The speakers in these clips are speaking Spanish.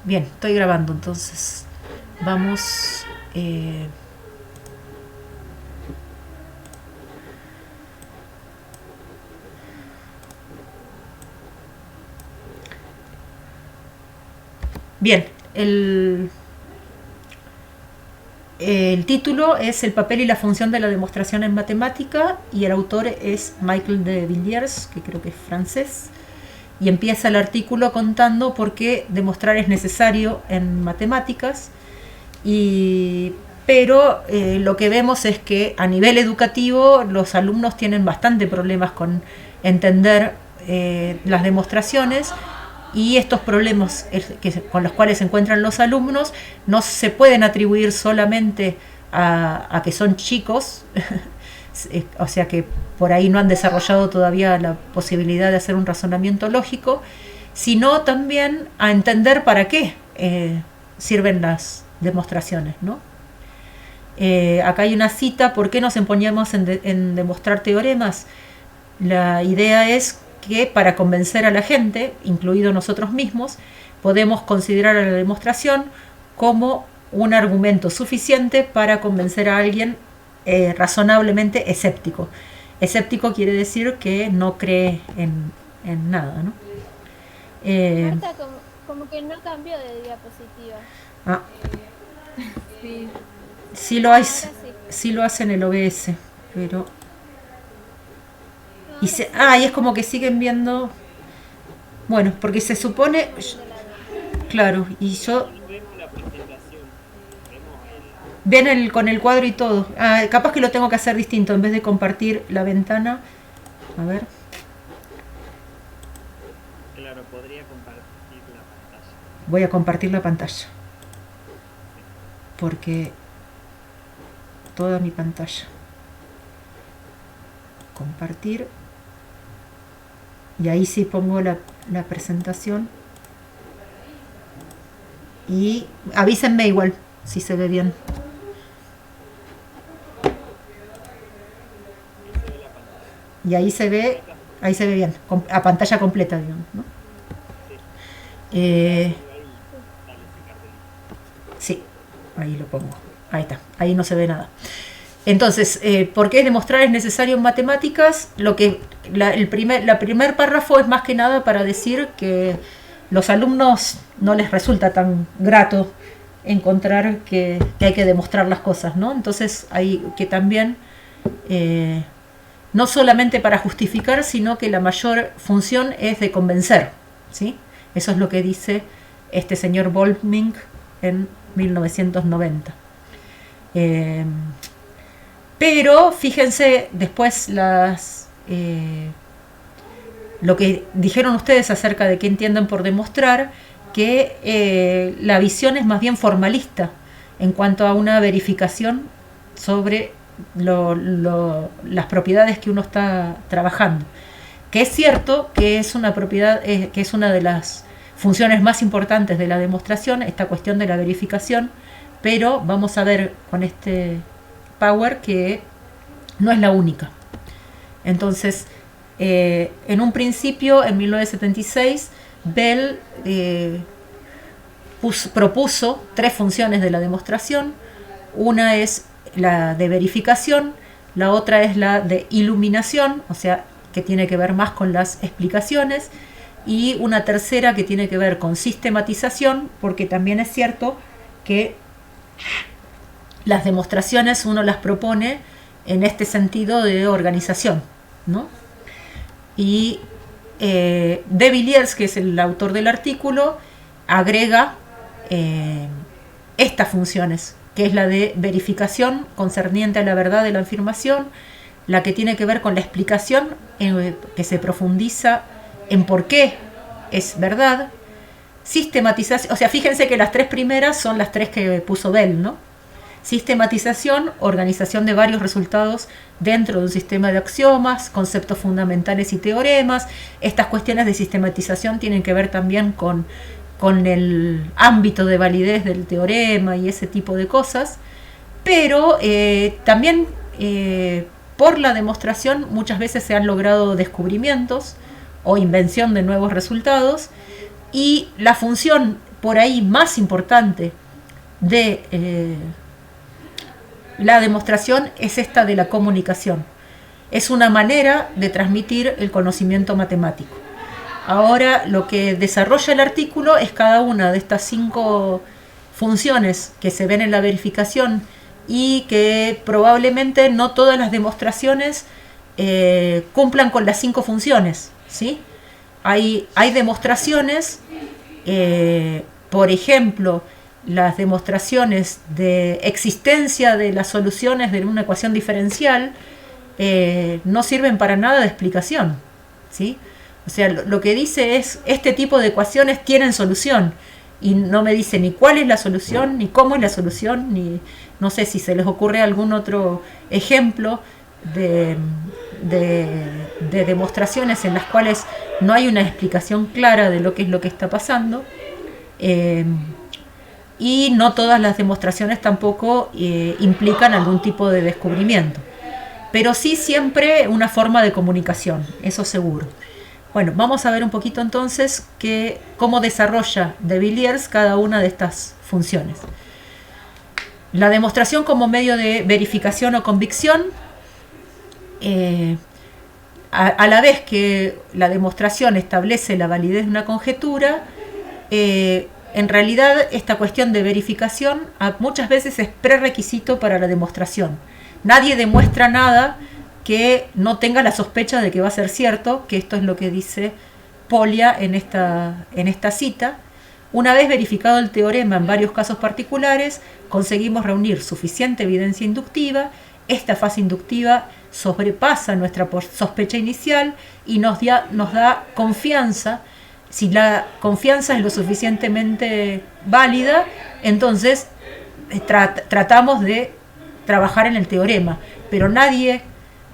Bien, estoy grabando, entonces vamos. Bien, el título es El papel y la función de la demostración en matemática y el autor es Michael de Villiers, que creo que es francés, y empieza el artículo contando por qué demostrar es necesario en matemáticas, pero lo que vemos es que a nivel educativo los alumnos tienen bastante problemas con entender las demostraciones, y estos problemas con los cuales se encuentran los alumnos no se pueden atribuir solamente a que son chicos, o sea que por ahí no han desarrollado todavía la posibilidad de hacer un razonamiento lógico, sino también a entender para qué sirven las demostraciones, ¿no? Acá hay una cita: ¿por qué nos empeñamos en demostrar teoremas? La idea es que para convencer a la gente, incluido nosotros mismos, podemos considerar a la demostración como un argumento suficiente para convencer a alguien razonablemente escéptico. Escéptico quiere decir que no cree en nada, ¿no? Marta, como que no cambió de diapositiva. Ah, Sí. sí lo hay, Ahora sí. sí lo hace en el OBS, pero No, y ahora sí. y es como que siguen viendo, bueno, porque se supone, Estamos viendo la de. claro, y yo No, no vemos la presentación. Vemos el. ven con el cuadro y todo. Ah, capaz que lo tengo que hacer distinto, en vez de compartir la ventana. A ver, Claro, podría compartir la pantalla. voy a compartir la pantalla, Sí. porque toda mi pantalla. Compartir. Y ahí sí pongo la presentación. Y avísenme igual si se ve bien. Ahí se ve la pantalla. Y Ahí está. ahí se ve bien, a pantalla completa, digamos, ¿no? Sí. Dale Eh, arriba y dale ese cartelito. sí, ahí lo pongo. Ahí está, ahí no se ve nada. Entonces, ¿por qué demostrar es necesario en matemáticas? La primer párrafo es más que nada para decir que los alumnos no les resulta tan grato encontrar que hay que demostrar las cosas, ¿no? Entonces hay que también, no solamente para justificar, sino que la mayor función es de convencer, ¿sí? Eso es lo que dice este señor Boltmink en 1990. Pero fíjense después lo que dijeron ustedes acerca de qué entienden por demostrar, que la visión es más bien formalista en cuanto a una verificación sobre las propiedades que uno está trabajando. Que es cierto que es una propiedad, que es una de las funciones más importantes de la demostración, esta cuestión de la verificación, pero vamos a ver con este Power que no es la única. Entonces, en un principio, en 1976, Bell propuso tres funciones de la demostración. Una es la de verificación, la otra es la de iluminación, o sea, que tiene que ver más con las explicaciones, y una tercera que tiene que ver con sistematización, porque también es cierto que las demostraciones uno las propone en este sentido de organización, ¿no? Y de Villiers, que es el autor del artículo, agrega estas funciones, que es la de verificación concerniente a la verdad de la afirmación, la que tiene que ver con la explicación, que se profundiza en por qué es verdad, sistematización, o sea, fíjense que las tres primeras son las tres que puso Bell, ¿no? Sistematización, organización de varios resultados dentro de un sistema de axiomas, conceptos fundamentales y teoremas. Estas cuestiones de sistematización tienen que ver también con el ámbito de validez del teorema y ese tipo de cosas, pero también por la demostración muchas veces se han logrado descubrimientos o invención de nuevos resultados, y la función por ahí más importante de la demostración es esta de la comunicación. Es una manera de transmitir el conocimiento matemático. Ahora lo que desarrolla el artículo es cada una de estas 5 funciones que se ven en la verificación y que probablemente no todas las demostraciones cumplan con las 5 funciones, ¿sí? Hay demostraciones, por ejemplo, las demostraciones de existencia de las soluciones de una ecuación diferencial no sirven para nada de explicación, ¿sí? O sea, lo que dice es, este tipo de ecuaciones tienen solución, y no me dice ni cuál es la solución, ni cómo es la solución, ni no sé si se les ocurre algún otro ejemplo de demostraciones en las cuales no hay una explicación clara de lo que es lo que está pasando. Y no todas las demostraciones tampoco implican algún tipo de descubrimiento, pero sí siempre una forma de comunicación, eso seguro. Bueno, vamos a ver un poquito entonces cómo desarrolla de Villiers cada una de estas funciones. La demostración como medio de verificación o convicción, a la vez que la demostración establece la validez de una conjetura, en realidad esta cuestión de verificación muchas veces es prerequisito para la demostración. Nadie demuestra nada que no tenga la sospecha de que va a ser cierto, que esto es lo que dice Polya en esta cita. Una vez verificado el teorema en varios casos particulares, conseguimos reunir suficiente evidencia inductiva. Esta fase inductiva sobrepasa nuestra sospecha inicial y nos da confianza. Si la confianza es lo suficientemente válida, entonces tratamos de trabajar en el teorema. Pero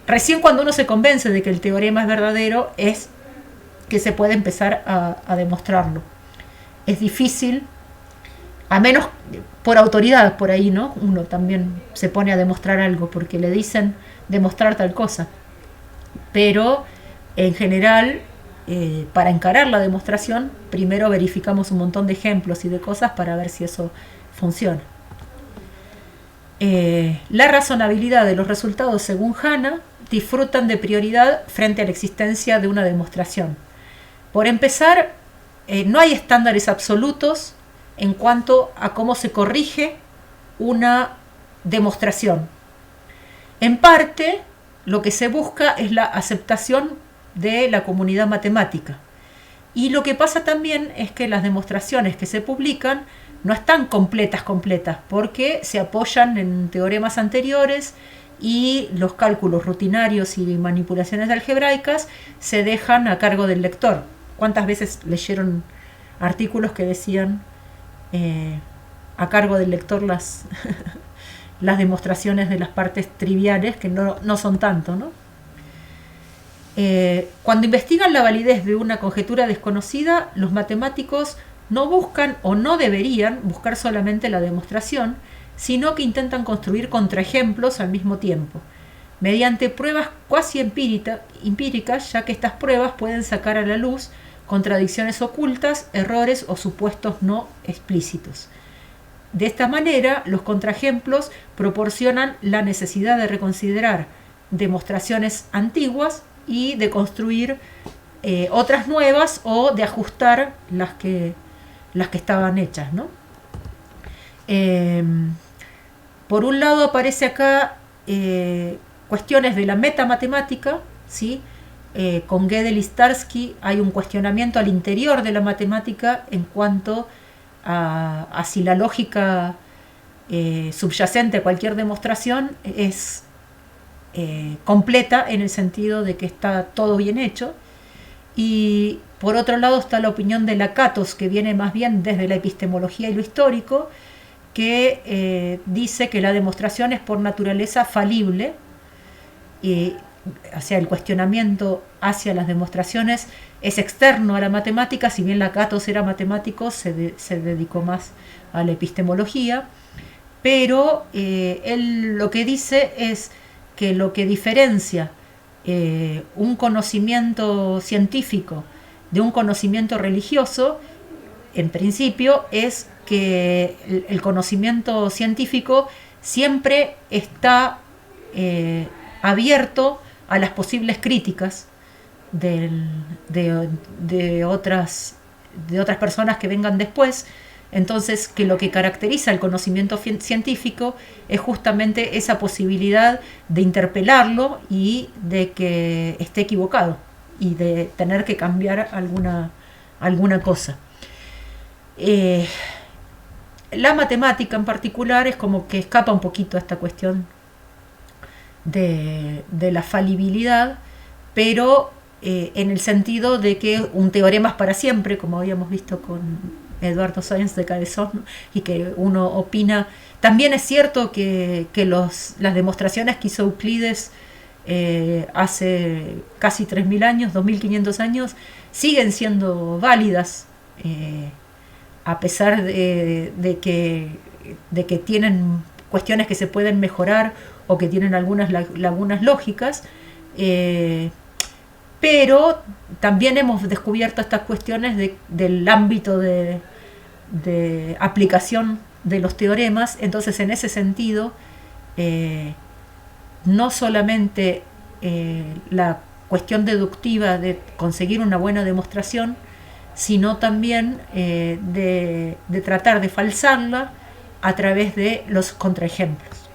recién cuando uno se convence de que el teorema es verdadero, es que se puede empezar a demostrarlo. Es difícil, a menos por autoridad, por ahí, ¿no? Uno también se pone a demostrar algo porque le dicen demostrar tal cosa. Pero en general, para encarar la demostración, primero verificamos un montón de ejemplos y de cosas para ver si eso funciona. La razonabilidad de los resultados, según Hanna, disfrutan de prioridad frente a la existencia de una demostración. Por empezar, no hay estándares absolutos en cuanto a cómo se corrige una demostración. En parte, lo que se busca es la aceptación de la comunidad matemática. Y lo que pasa también es que las demostraciones que se publican no están completas, porque se apoyan en teoremas anteriores y los cálculos rutinarios y manipulaciones algebraicas se dejan a cargo del lector. ¿Cuántas veces leyeron artículos que decían a cargo del lector las demostraciones de las partes triviales, que no son tanto, ¿no? Cuando investigan la validez de una conjetura desconocida, los matemáticos no buscan o no deberían buscar solamente la demostración, sino que intentan construir contraejemplos al mismo tiempo, mediante pruebas cuasi empíricas, ya que estas pruebas pueden sacar a la luz contradicciones ocultas, errores o supuestos no explícitos. De esta manera, los contraejemplos proporcionan la necesidad de reconsiderar demostraciones antiguas y de construir otras nuevas o de ajustar las que estaban hechas, ¿no? Por un lado aparece acá cuestiones de la metamatemática, ¿sí? Con Gödel y Starsky hay un cuestionamiento al interior de la matemática en cuanto a si la lógica subyacente a cualquier demostración es completa en el sentido de que está todo bien hecho. Y por otro lado está la opinión de Lakatos, que viene más bien desde la epistemología y lo histórico, que dice que la demostración es por naturaleza falible, o sea, el cuestionamiento hacia las demostraciones es externo a la matemática. Si bien Lakatos era matemático, se dedicó más a la epistemología, pero él lo que dice es que lo que diferencia un conocimiento científico de un conocimiento religioso en principio, es que el conocimiento científico siempre está abierto a las posibles críticas de otras personas que vengan después. Entonces, que lo que caracteriza el conocimiento científico es justamente esa posibilidad de interpelarlo y de que esté equivocado y de tener que cambiar alguna cosa. La matemática en particular es como que escapa un poquito a esta cuestión de la falibilidad, pero en el sentido de que un teorema es para siempre, como habíamos visto con Eduardo Sáenz de Cabezón, ¿no? Y que uno opina. También es cierto que las demostraciones que hizo Euclides hace casi 3.000 años, 2.500 años, siguen siendo válidas, a pesar de que tienen cuestiones que se pueden mejorar o que tienen algunas lagunas lógicas, pero también hemos descubierto estas cuestiones del ámbito de aplicación de los teoremas. Entonces, en ese sentido, no solamente la cuestión deductiva de conseguir una buena demostración, sino también de tratar de falsarla a través de los contraejemplos.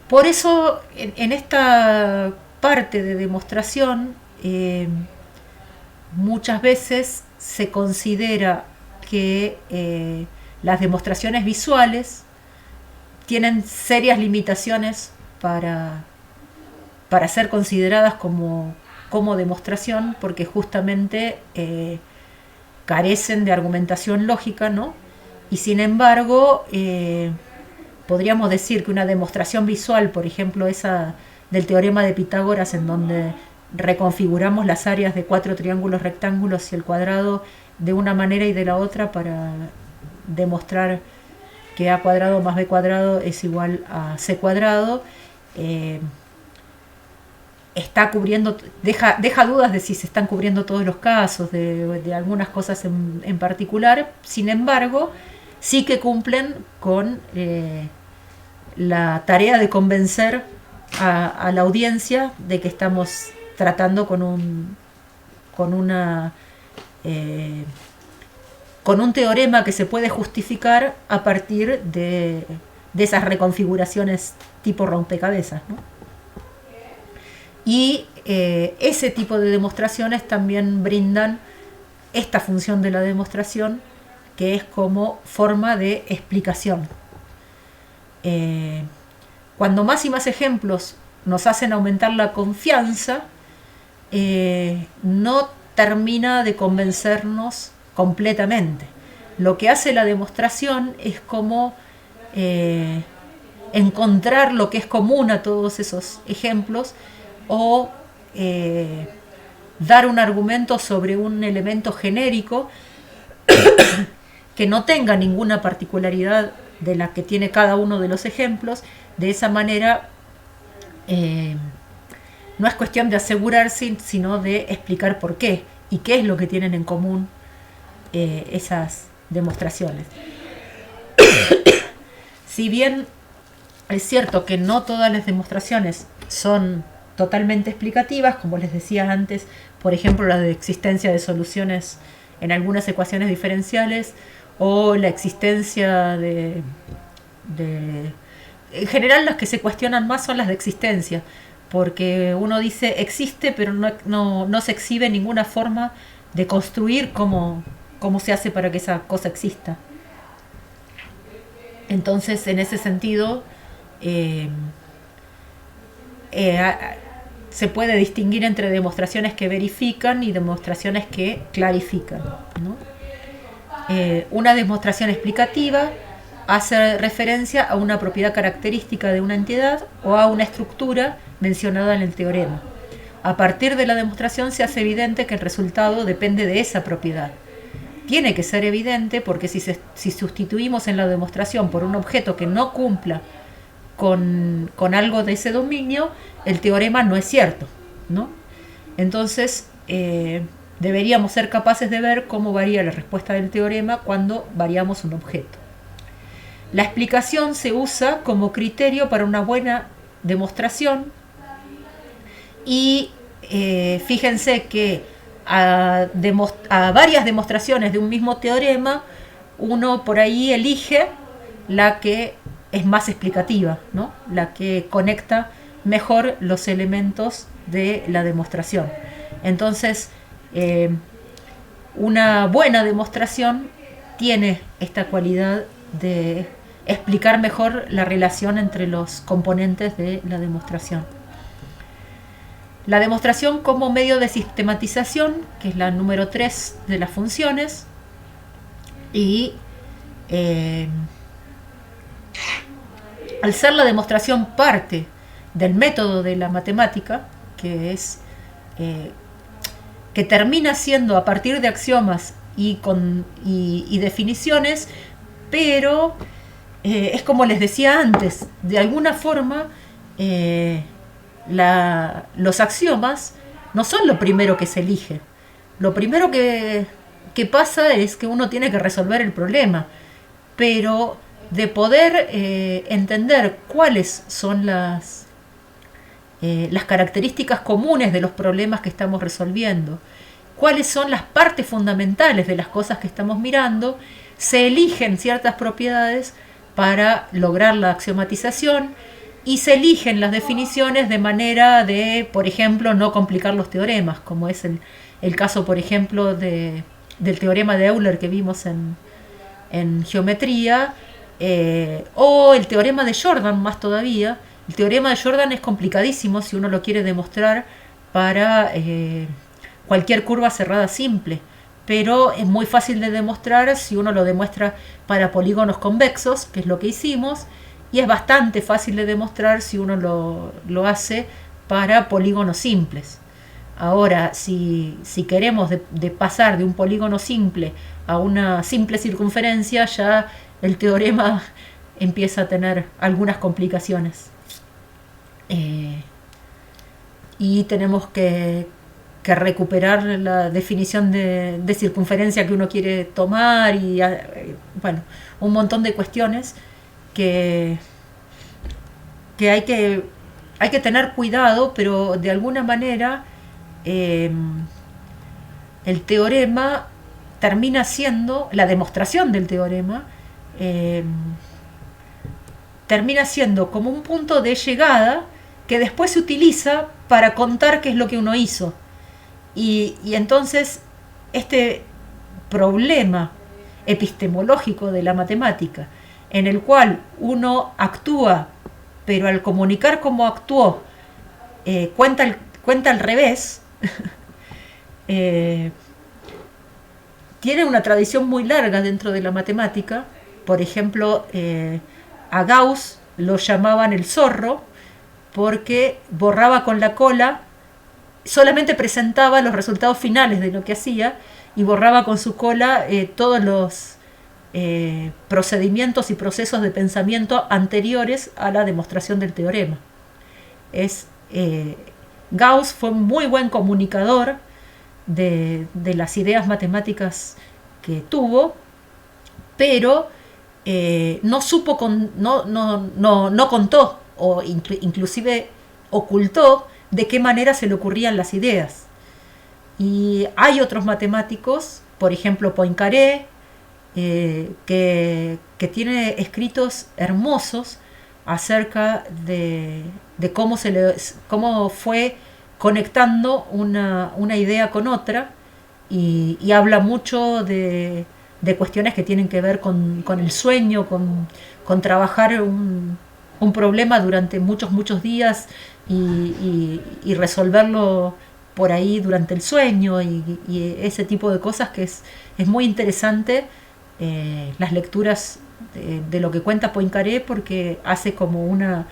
Por eso, en esta parte de demostración, muchas veces se considera que las demostraciones visuales tienen serias limitaciones para ser consideradas como demostración, porque justamente carecen de argumentación lógica, ¿no? Y sin embargo, podríamos decir que una demostración visual, por ejemplo esa del teorema de Pitágoras, en donde reconfiguramos las áreas de 4 triángulos rectángulos y el cuadrado de una manera y de la otra para demostrar que a cuadrado más b cuadrado es igual a c cuadrado, está cubriendo, deja dudas de si se están cubriendo todos los casos, de algunas cosas en particular. Sin embargo, sí que cumplen con la tarea de convencer a la audiencia de que estamos tratando con un teorema que se puede justificar a partir de esas reconfiguraciones tipo rompecabezas, ¿no? Y ese tipo de demostraciones también brindan esta función de la demostración, que es como forma de explicación. Cuando más y más ejemplos nos hacen aumentar la confianza, no termina de convencernos completamente. Lo que hace la demostración es como encontrar lo que es común a todos esos ejemplos, o dar un argumento sobre un elemento genérico que no tenga ninguna particularidad de la que tiene cada uno de los ejemplos. De esa manera, no es cuestión de asegurarse, sino de explicar por qué y qué es lo que tienen en común esas demostraciones. Si bien es cierto que no todas las demostraciones son totalmente explicativas, como les decía antes, por ejemplo la de existencia de soluciones en algunas ecuaciones diferenciales, o la existencia en general las que se cuestionan más son las de existencia, porque uno dice existe, pero no se exhibe ninguna forma de construir cómo se hace para que esa cosa exista. Entonces, en ese sentido, se puede distinguir entre demostraciones que verifican y demostraciones que clarifican, ¿no? Una demostración explicativa hace referencia a una propiedad característica de una entidad o a una estructura mencionada en el teorema. A partir de la demostración se hace evidente que el resultado depende de esa propiedad. Tiene que ser evidente porque si sustituimos en la demostración por un objeto que no cumpla con algo de ese dominio, el teorema no es cierto, ¿no? Entonces, deberíamos ser capaces de ver cómo varía la respuesta del teorema cuando variamos un objeto. La explicación se usa como criterio para una buena demostración y fíjense que a varias demostraciones de un mismo teorema uno por ahí elige la que es más explicativa, ¿no? La que conecta mejor los elementos de la demostración. Entonces, una buena demostración tiene esta cualidad de explicar mejor la relación entre los componentes de la demostración. La demostración como medio de sistematización, que es la número 3 de las funciones, y al ser la demostración parte del método de la matemática, que es que termina siendo a partir de axiomas y definiciones, pero es como les decía antes, de alguna forma los axiomas no son lo primero que se elige. Lo primero que pasa es que uno tiene que resolver el problema, pero de poder entender cuáles son las características comunes de los problemas que estamos resolviendo, cuáles son las partes fundamentales de las cosas que estamos mirando, se eligen ciertas propiedades para lograr la axiomatización y se eligen las definiciones de manera de, por ejemplo, no complicar los teoremas, como es el caso, por ejemplo, del teorema de Euler que vimos en geometría, o el teorema de Jordan más todavía. El teorema de Jordan es complicadísimo si uno lo quiere demostrar para cualquier curva cerrada simple, pero es muy fácil de demostrar si uno lo demuestra para polígonos convexos, que es lo que hicimos, y es bastante fácil de demostrar si uno lo hace para polígonos simples. Ahora, si queremos de pasar de un polígono simple a una simple circunferencia, ya el teorema empieza a tener algunas complicaciones. Y tenemos que recuperar la definición de circunferencia que uno quiere tomar y bueno, un montón de cuestiones que hay que tener cuidado, pero de alguna manera el teorema termina siendo, la demostración del teorema termina siendo como un punto de llegada que después se utiliza para contar qué es lo que uno hizo. Y entonces este problema epistemológico de la matemática, en el cual uno actúa, pero al comunicar cómo actuó, cuenta al revés, tiene una tradición muy larga dentro de la matemática. Por ejemplo, a Gauss lo llamaban el zorro porque borraba con la cola, solamente presentaba los resultados finales de lo que hacía y borraba con su cola todos los procedimientos y procesos de pensamiento anteriores a la demostración del teorema. Gauss fue un muy buen comunicador de las ideas matemáticas que tuvo, pero no contó o inclusive ocultó de qué manera se le ocurrían las ideas. Y hay otros matemáticos, por ejemplo Poincaré, que tiene escritos hermosos acerca de cómo fue conectando una idea con otra, y habla mucho de cuestiones que tienen que ver con el sueño, con trabajar un problema durante muchos días y resolverlo por ahí durante el sueño, y ese tipo de cosas que es muy interesante. Las lecturas de lo que cuenta Poincaré, porque hace como una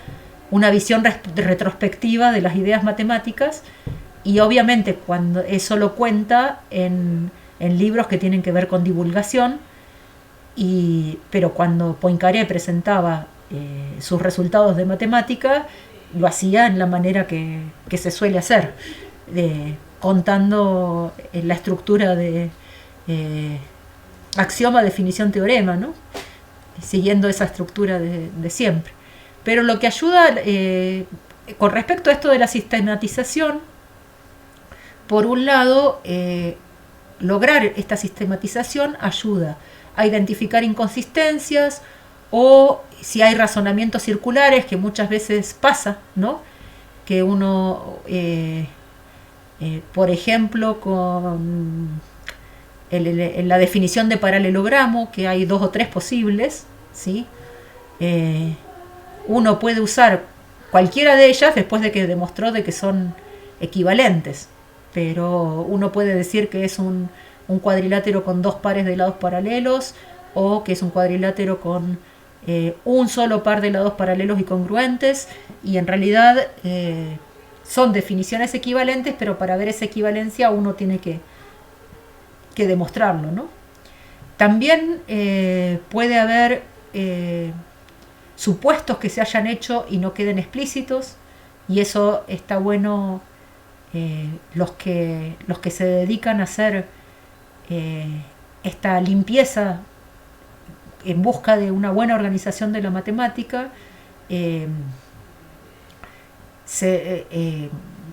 visión retrospectiva de las ideas matemáticas, y obviamente cuando eso lo cuenta en libros que tienen que ver con divulgación, pero cuando Poincaré presentaba sus resultados de matemática, lo hacía en la manera que se suele hacer, contando la estructura de axioma, definición, teorema, ¿no? Siguiendo esa estructura de siempre. Pero lo que ayuda con respecto a esto de la sistematización, por un lado, lograr esta sistematización ayuda a identificar inconsistencias, o si hay razonamientos circulares, que muchas veces pasa, ¿no? Que uno, por ejemplo, con en la definición de paralelogramo, que hay 2 o 3 posibles, ¿sí? Uno puede usar cualquiera de ellas después de que demostró de que son equivalentes, pero uno puede decir que es un cuadrilátero con 2 pares de lados paralelos, o que es un cuadrilátero con un solo par de lados paralelos y congruentes, y en realidad son definiciones equivalentes, pero para ver esa equivalencia uno tiene que demostrarlo, ¿no? También puede haber supuestos que se hayan hecho y no queden explícitos, y eso está bueno. Los que se dedican a hacer esta limpieza en busca de una buena organización de la matemática, se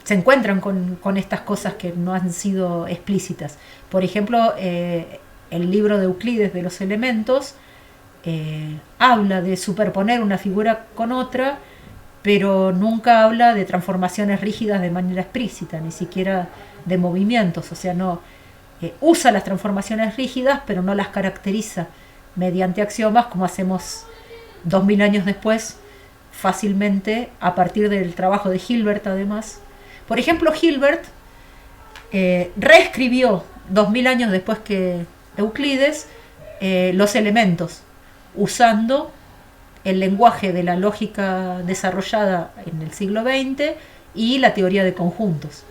encuentran con estas cosas que no han sido explícitas. Por ejemplo, el libro de Euclides de los elementos habla de superponer una figura con otra, pero nunca habla de transformaciones rígidas de manera explícita, ni siquiera de movimientos. O sea, no usa las transformaciones rígidas, pero no las caracteriza mediante axiomas, como hacemos 2000 años después, fácilmente, a partir del trabajo de Hilbert, además. Por ejemplo, Hilbert reescribió 2000 años después que Euclides los elementos, usando el lenguaje de la lógica desarrollada en el siglo XX y la teoría de conjuntos.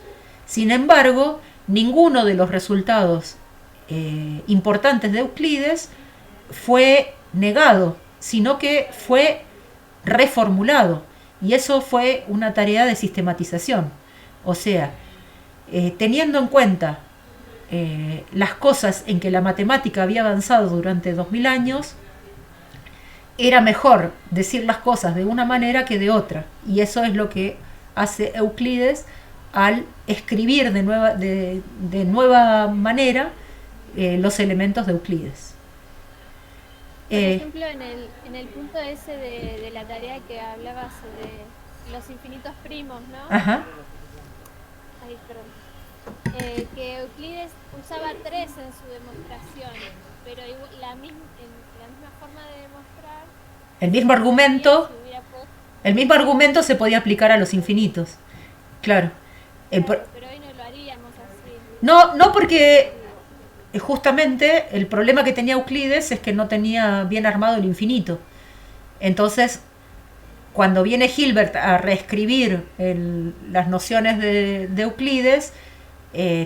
Sin embargo, ninguno de los resultados importantes de Euclides fue negado, sino que fue reformulado, y eso fue una tarea de sistematización. O sea, teniendo en cuenta las cosas en que la matemática había avanzado durante 2000 años, era mejor decir las cosas de una manera que de otra, y eso es lo que hace Euclides al escribir de nueva manera los elementos de Euclides. Por ejemplo, en el punto ese de la tarea que hablaba sobre los infinitos primos, ¿no? Ajá. Ay, perdón. Que Euclides usaba 3 en su demostración, pero en la misma forma de demostrar, el mismo argumento se podía aplicar a los infinitos. Claro. Pero hoy no lo haríamos así. No, porque justamente el problema que tenía Euclides es que no tenía bien armado el infinito. Entonces, cuando viene Hilbert a reescribir las nociones de Euclides,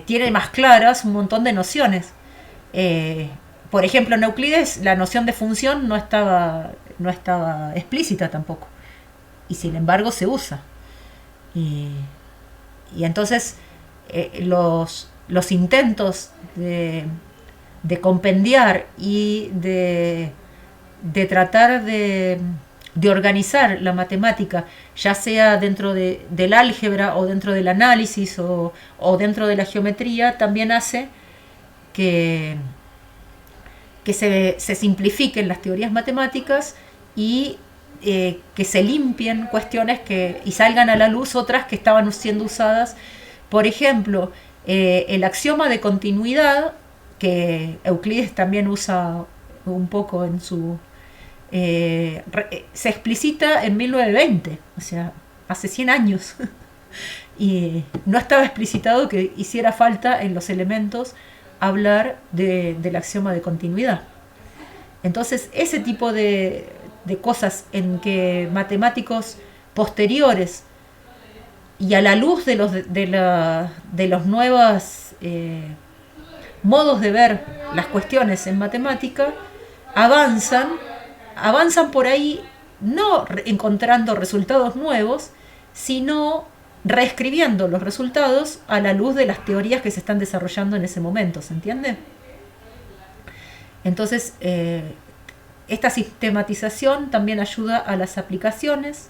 tiene más claras un montón de nociones. Por ejemplo, en Euclides la noción de función no estaba explícita tampoco, y sin embargo se usa. Y entonces los intentos de compendiar y de tratar de organizar la matemática, ya sea dentro del álgebra o dentro del análisis o dentro de la geometría, también hace que se simplifiquen las teorías matemáticas y que se limpien cuestiones y salgan a la luz otras que estaban siendo usadas. Por ejemplo, el axioma de continuidad, que Euclides también usa un poco en su... se explicita en 1920, o sea, hace 100 años. Y no estaba explicitado que hiciera falta en los elementos hablar del axioma de continuidad. Entonces, ese tipo de cosas en que matemáticos posteriores y a la luz de los nuevos modos de ver las cuestiones en matemática, avanzan por ahí, no encontrando resultados nuevos, sino reescribiendo los resultados a la luz de las teorías que se están desarrollando en ese momento, ¿se entiende? Entonces, esta sistematización también ayuda a las aplicaciones,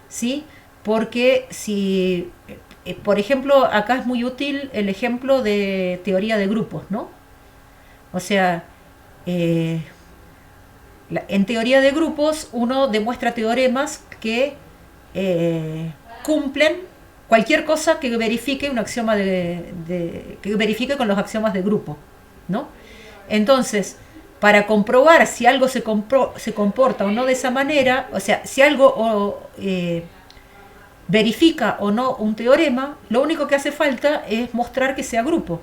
¿sí? Porque si, por ejemplo, acá es muy útil el ejemplo de teoría de grupos, ¿no? O sea, en teoría de grupos uno demuestra teoremas que cumplen cualquier cosa que verifique un axioma que verifique con los axiomas de grupo, ¿no? Entonces, para comprobar si algo se comporta o no de esa manera, o sea, si algo verifica o no un teorema, lo único que hace falta es mostrar que sea grupo,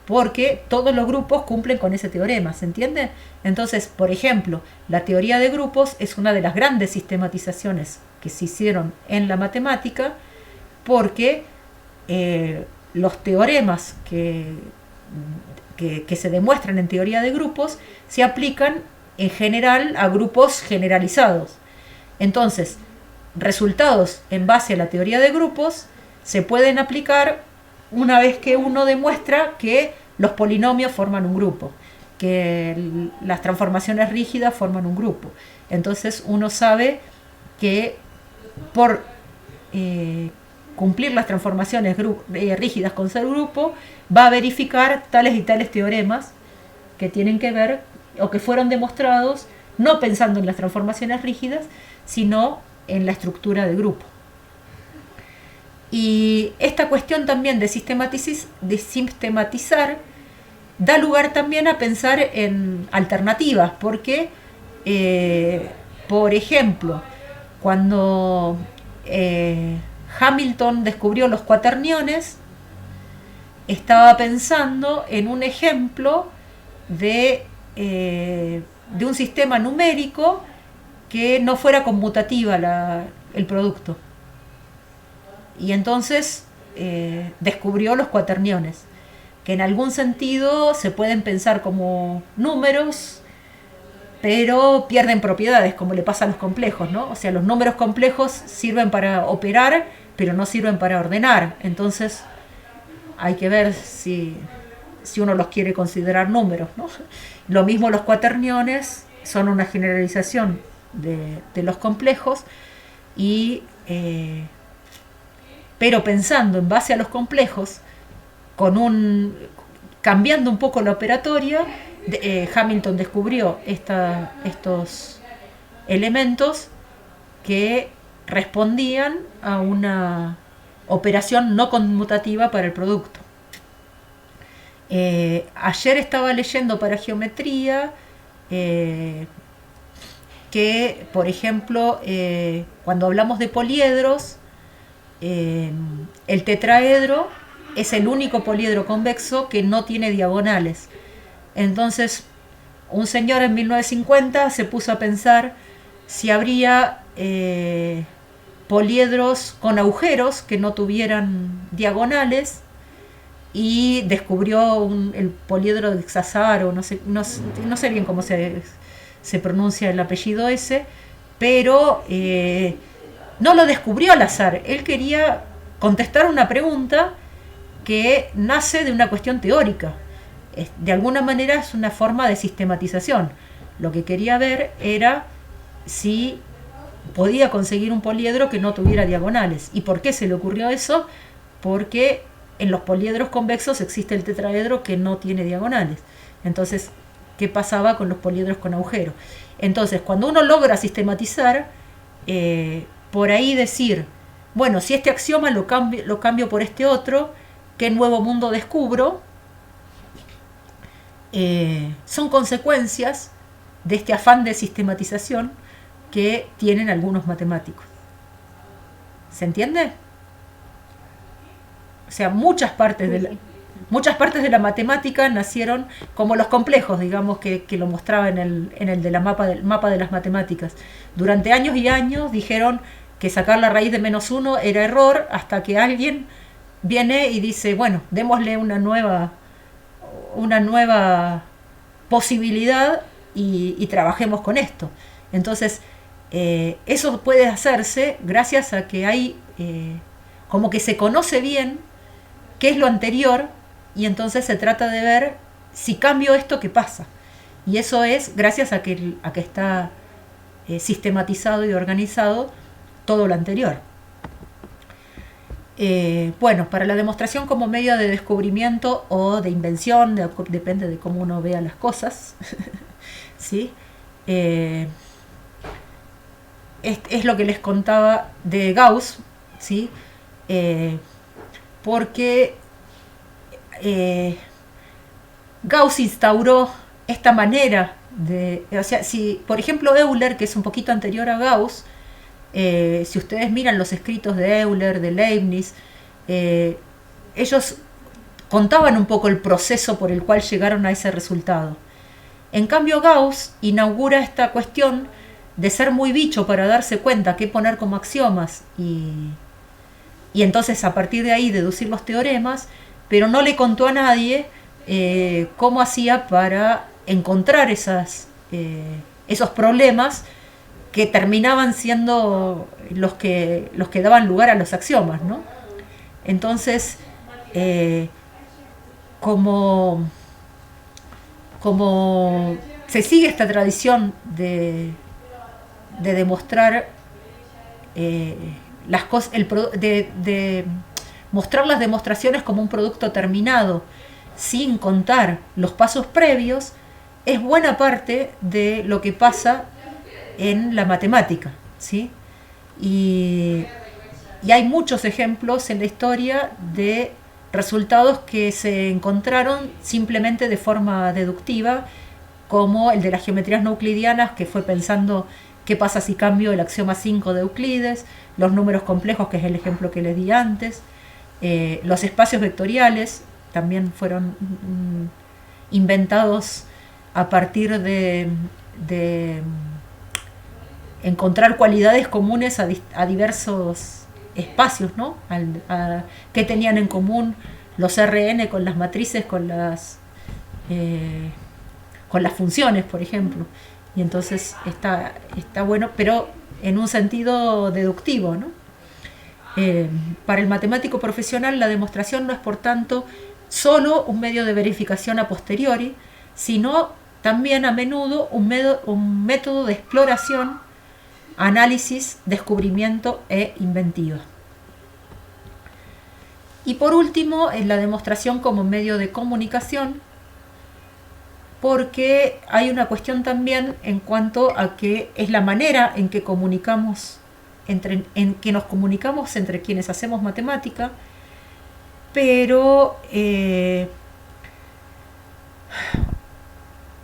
porque todos los grupos cumplen con ese teorema, ¿se entiende? Entonces, por ejemplo, la teoría de grupos es una de las grandes sistematizaciones que se hicieron en la matemática, porque los teoremas que se demuestran en teoría de grupos se aplican en general a grupos generalizados. Entonces, resultados en base a la teoría de grupos se pueden aplicar una vez que uno demuestra que los polinomios forman un grupo, que las transformaciones rígidas forman un grupo. Entonces uno sabe que por cumplir las transformaciones rígidas con ser grupo, va a verificar tales y tales teoremas que tienen que ver o que fueron demostrados no pensando en las transformaciones rígidas, sino en la estructura de grupo. Y esta cuestión también de sistematizar da lugar también a pensar en alternativas, porque, por ejemplo, cuando Hamilton descubrió los cuaterniones, estaba pensando en un ejemplo de un sistema numérico que no fuera conmutativa el producto. Y entonces descubrió los cuaterniones, que en algún sentido se pueden pensar como números, pero pierden propiedades, como le pasa a los complejos, ¿no? O sea, los números complejos sirven para operar, pero no sirven para ordenar. Entonces hay que ver si uno los quiere considerar números, ¿no? Lo mismo los cuaterniones son una generalización de los complejos, pero pensando en base a los complejos, cambiando un poco la operatoria, Hamilton descubrió estos elementos que respondían a una operación no conmutativa para el producto. Ayer estaba leyendo para geometría que, por ejemplo, cuando hablamos de poliedros, el tetraedro es el único poliedro convexo que no tiene diagonales. Entonces, un señor en 1950 se puso a pensar si habría poliedros con agujeros que no tuvieran diagonales, y descubrió el poliedro de Hexasaro, no sé bien cómo se pronuncia el apellido ese, pero no lo descubrió al azar. Él quería contestar una pregunta que nace de una cuestión teórica. De alguna manera es una forma de sistematización. Lo que quería ver era si podía conseguir un poliedro que no tuviera diagonales. ¿Y por qué se le ocurrió eso? Porque en los poliedros convexos existe el tetraedro que no tiene diagonales. Entonces, ¿qué pasaba con los poliedros con agujero? Entonces, cuando uno logra sistematizar, por ahí decir, bueno, si este axioma lo cambio por este otro, ¿qué nuevo mundo descubro? Son consecuencias de este afán de sistematización que tienen algunos matemáticos. ¿Se entiende? O sea, muchas partes de la matemática nacieron como los complejos, digamos, que lo mostraba en el de mapa de las matemáticas. Durante años y años dijeron que sacar la raíz de -1 era error, hasta que alguien viene y dice, bueno, démosle una nueva posibilidad y trabajemos con esto. Entonces, eso puede hacerse gracias a que hay como que se conoce bien qué es lo anterior y entonces se trata de ver si cambio esto, ¿qué pasa? Y eso es gracias a que está sistematizado y organizado todo lo anterior. Bueno, para la demostración como medio de descubrimiento o de invención, depende de cómo uno vea las cosas, ¿sí? Es lo que les contaba de Gauss, ¿sí? Porque Gauss instauró esta manera de, o sea, si por ejemplo Euler, que es un poquito anterior a Gauss, si ustedes miran los escritos de Euler, de Leibniz, ellos contaban un poco el proceso por el cual llegaron a ese resultado. En cambio Gauss inaugura esta cuestión de ser muy bicho para darse cuenta qué poner como axiomas y entonces a partir de ahí deducir los teoremas, pero no le contó a nadie cómo hacía para encontrar esos problemas que terminaban siendo los que daban lugar a los axiomas, ¿no? Entonces, como se sigue esta tradición de demostrar las cosas, de mostrar las demostraciones como un producto terminado, sin contar los pasos previos, es buena parte de lo que pasa en la matemática, ¿sí? Y hay muchos ejemplos en la historia de resultados que se encontraron simplemente de forma deductiva, como el de las geometrías no euclidianas, que fue pensando qué pasa si cambio el axioma 5 de Euclides, los números complejos, que es el ejemplo que les di antes, los espacios vectoriales también fueron inventados a partir de encontrar cualidades comunes a diversos espacios, ¿no? ¿Qué tenían en común los Rn con las matrices, con las funciones, por ejemplo? Y entonces está bueno, pero en un sentido deductivo, ¿no? Para el matemático profesional la demostración no es, por tanto, solo un medio de verificación a posteriori, sino también a menudo un método de exploración, análisis, descubrimiento e inventiva. Y por último, la demostración como medio de comunicación, porque hay una cuestión también en cuanto a que es la manera en que comunicamos, en que nos comunicamos entre quienes hacemos matemática, pero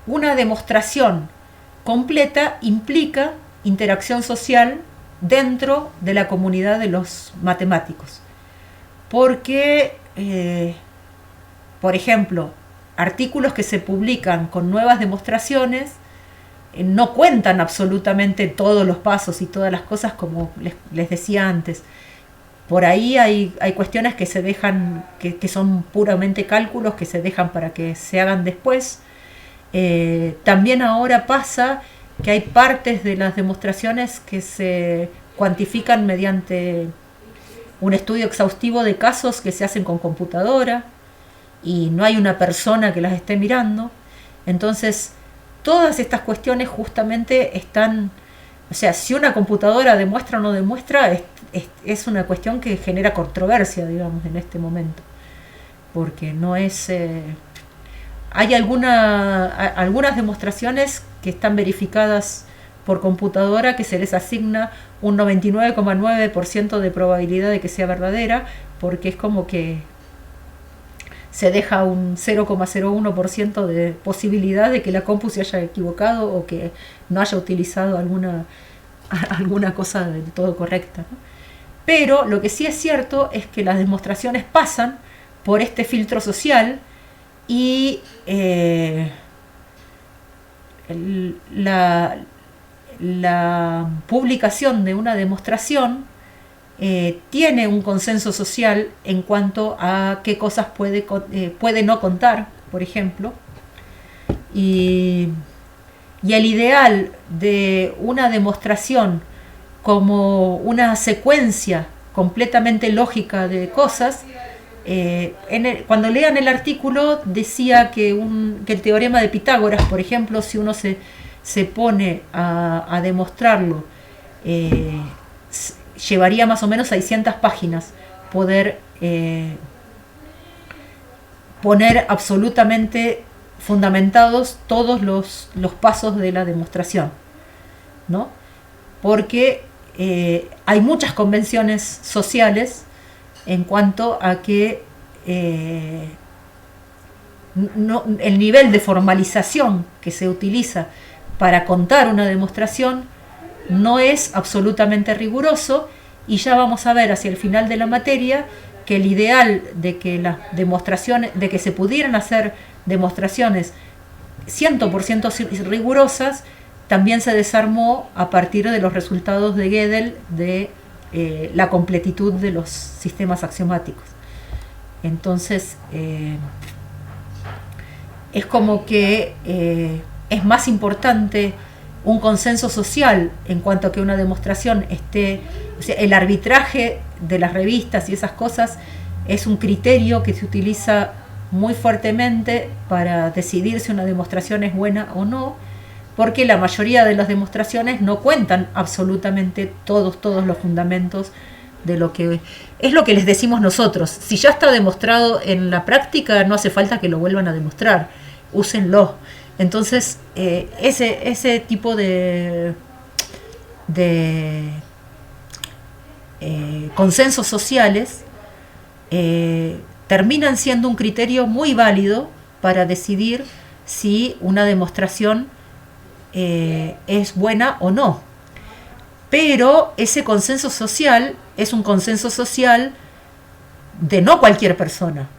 una demostración completa implica interacción social dentro de la comunidad de los matemáticos. Porque, por ejemplo, artículos que se publican con nuevas demostraciones no cuentan absolutamente todos los pasos y todas las cosas, como les decía antes. Por ahí hay cuestiones que se dejan, que son puramente cálculos, que se dejan para que se hagan después. También ahora pasa que hay partes de las demostraciones que se cuantifican mediante un estudio exhaustivo de casos que se hacen con computadora y no hay una persona que las esté mirando. Entonces, todas estas cuestiones justamente están, o sea, si una computadora demuestra o no demuestra, es una cuestión que genera controversia, digamos, en este momento, porque no es... hay algunas demostraciones que están verificadas por computadora que se les asigna un 99,9% de probabilidad de que sea verdadera, porque es como que se deja un 0,01% de posibilidad de que la compu se haya equivocado o que no haya utilizado alguna cosa del todo correcta, ¿no? Pero lo que sí es cierto es que las demostraciones pasan por este filtro social y la publicación de una demostración tiene un consenso social en cuanto a qué cosas puede no contar, por ejemplo, y el ideal de una demostración como una secuencia completamente lógica de cosas. Cuando lean el artículo decía que el teorema de Pitágoras, por ejemplo, si uno se pone a demostrarlo, llevaría más o menos 600 páginas poder poner absolutamente fundamentados todos los pasos de la demostración, ¿no? Porque hay muchas convenciones sociales en cuanto a que el nivel de formalización que se utiliza para contar una demostración no es absolutamente riguroso, y ya vamos a ver hacia el final de la materia que el ideal de que las demostraciones, de que se pudieran hacer demostraciones 100% rigurosas, también se desarmó a partir de los resultados de Gödel de la completitud de los sistemas axiomáticos. Entonces es como que es más importante un consenso social en cuanto a que una demostración esté, o sea, el arbitraje de las revistas y esas cosas es un criterio que se utiliza muy fuertemente para decidir si una demostración es buena o no, porque la mayoría de las demostraciones no cuentan absolutamente todos los fundamentos de lo que es lo que les decimos nosotros. Si ya está demostrado en la práctica, no hace falta que lo vuelvan a demostrar, úsenlo. Entonces, ese tipo de consensos sociales terminan siendo un criterio muy válido para decidir si una demostración es buena o no. Pero ese consenso social es un consenso social de no cualquier persona.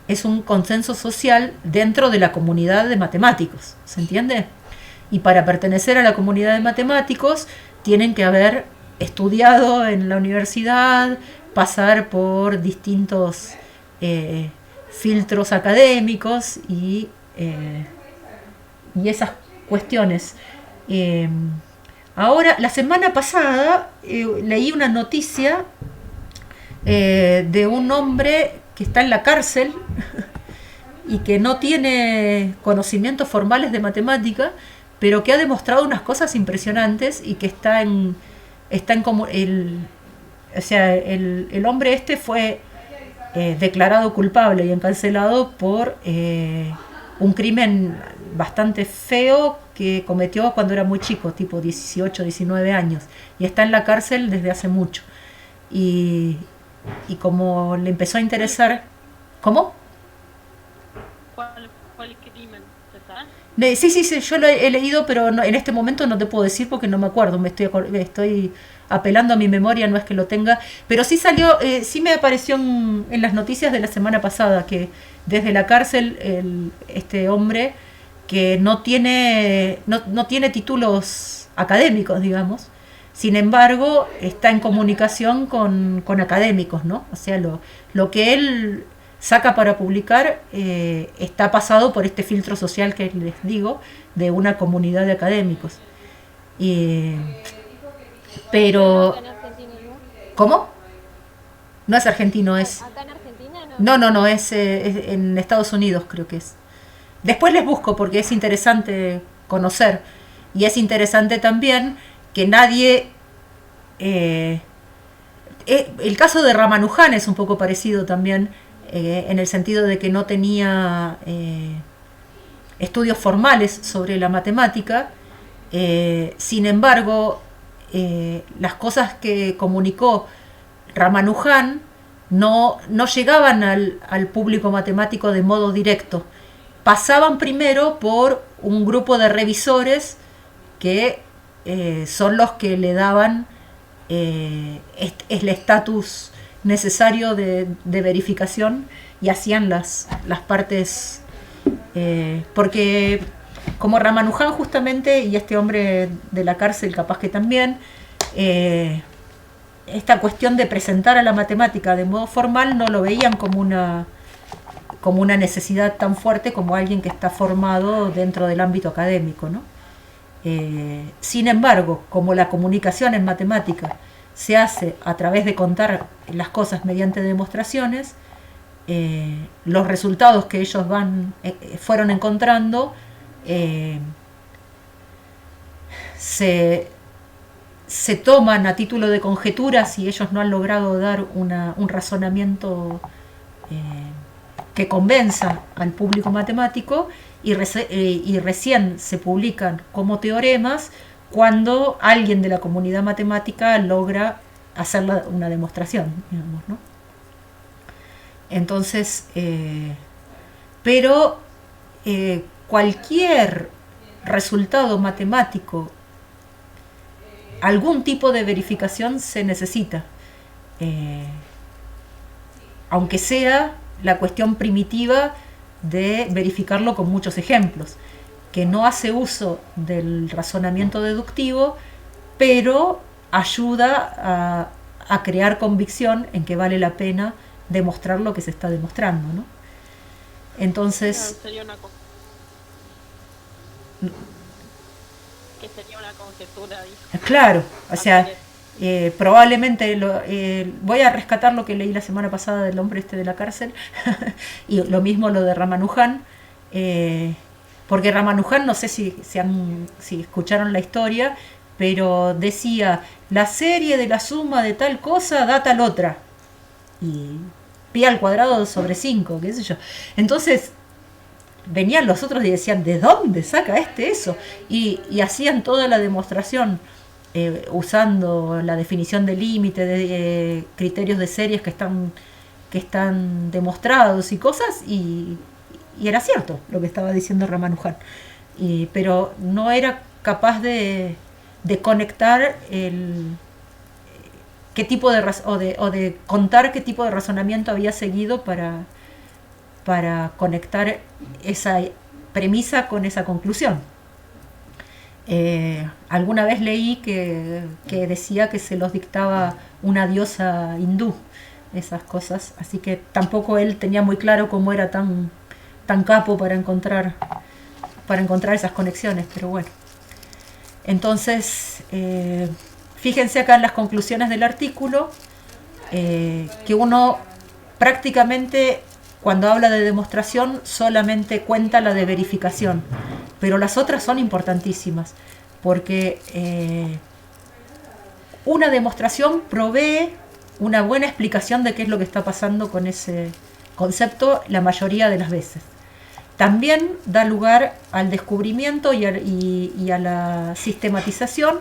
Es un consenso social dentro de la comunidad de matemáticos, ¿se entiende? Y para pertenecer a la comunidad de matemáticos tienen que haber estudiado en la universidad, pasar por distintos filtros académicos y esas cuestiones. Ahora, la semana pasada leí una noticia de un hombre que está en la cárcel y que no tiene conocimientos formales de matemática, pero que ha demostrado unas cosas impresionantes y que está en como el hombre este fue declarado culpable y encarcelado por un crimen bastante feo que cometió cuando era muy chico, tipo 18, 19 años, y está en la cárcel desde hace mucho. Y como le empezó a interesar... ¿Cómo? ¿Cuál crimen? Sí, yo lo he leído, pero no, en este momento no te puedo decir porque no me acuerdo, me estoy apelando a mi memoria, no es que lo tenga, pero sí salió, sí me apareció en las noticias de la semana pasada que desde la cárcel este hombre que no tiene títulos académicos, digamos, sin embargo está en comunicación con académicos, ¿no? O sea, lo que él saca para publicar está pasado por este filtro social que les digo, de una comunidad de académicos. Pero... ¿Cómo? No es argentino, es... ¿Acá en Argentina no? No, es en Estados Unidos, creo que es. Después les busco porque es interesante conocer. Y es interesante también que nadie... el caso de Ramanujan es un poco parecido también, en el sentido de que no tenía estudios formales sobre la matemática. Sin embargo, las cosas que comunicó Ramanujan no llegaban al público matemático de modo directo. Pasaban primero por un grupo de revisores que son los que le daban el estatus necesario de verificación y hacían las partes, porque como Ramanujan justamente, y este hombre de la cárcel capaz que también, esta cuestión de presentar a la matemática de modo formal no lo veían como una necesidad tan fuerte como alguien que está formado dentro del ámbito académico, ¿no? Sin embargo, como la comunicación en matemática se hace a través de contar las cosas mediante demostraciones, los resultados que ellos fueron encontrando se toman a título de conjetura si ellos no han logrado dar un razonamiento que convenza al público matemático, y recién se publican como teoremas cuando alguien de la comunidad matemática logra hacer una demostración, digamos, ¿no? Entonces, pero cualquier resultado matemático, algún tipo de verificación se necesita, aunque sea la cuestión primitiva de verificarlo con muchos ejemplos, que no hace uso del razonamiento deductivo, pero ayuda a crear convicción en que vale la pena demostrar lo que se está demostrando, ¿no? Entonces, sería una conjetura. Claro, o sea, probablemente voy a rescatar lo que leí la semana pasada del hombre este de la cárcel y lo mismo lo de Ramanujan, porque Ramanujan, no sé si escucharon la historia, pero decía, la serie de la suma de tal cosa da tal otra, y pi al cuadrado sobre 5, qué sé yo. Entonces venían los otros y decían, ¿de dónde saca eso? Y hacían toda la demostración usando la definición de límite, de criterios de series que están demostrados y cosas, y era cierto lo que estaba diciendo Ramanujan, pero no era capaz de conectar qué tipo de contar qué tipo de razonamiento había seguido para conectar esa premisa con esa conclusión. Alguna vez leí que decía que se los dictaba una diosa hindú, esas cosas, así que tampoco él tenía muy claro cómo era tan capo para encontrar esas conexiones, pero bueno. Entonces, fíjense acá en las conclusiones del artículo, que uno prácticamente, cuando habla de demostración, solamente cuenta la de verificación, pero las otras son importantísimas, porque una demostración provee una buena explicación de qué es lo que está pasando con ese concepto la mayoría de las veces. También da lugar al descubrimiento y a la sistematización,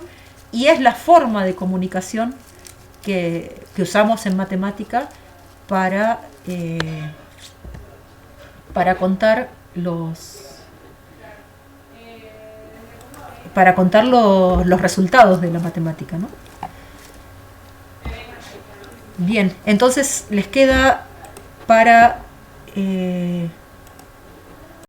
y es la forma de comunicación que usamos en matemática para contar los resultados de la matemática, ¿no? Bien, entonces les queda para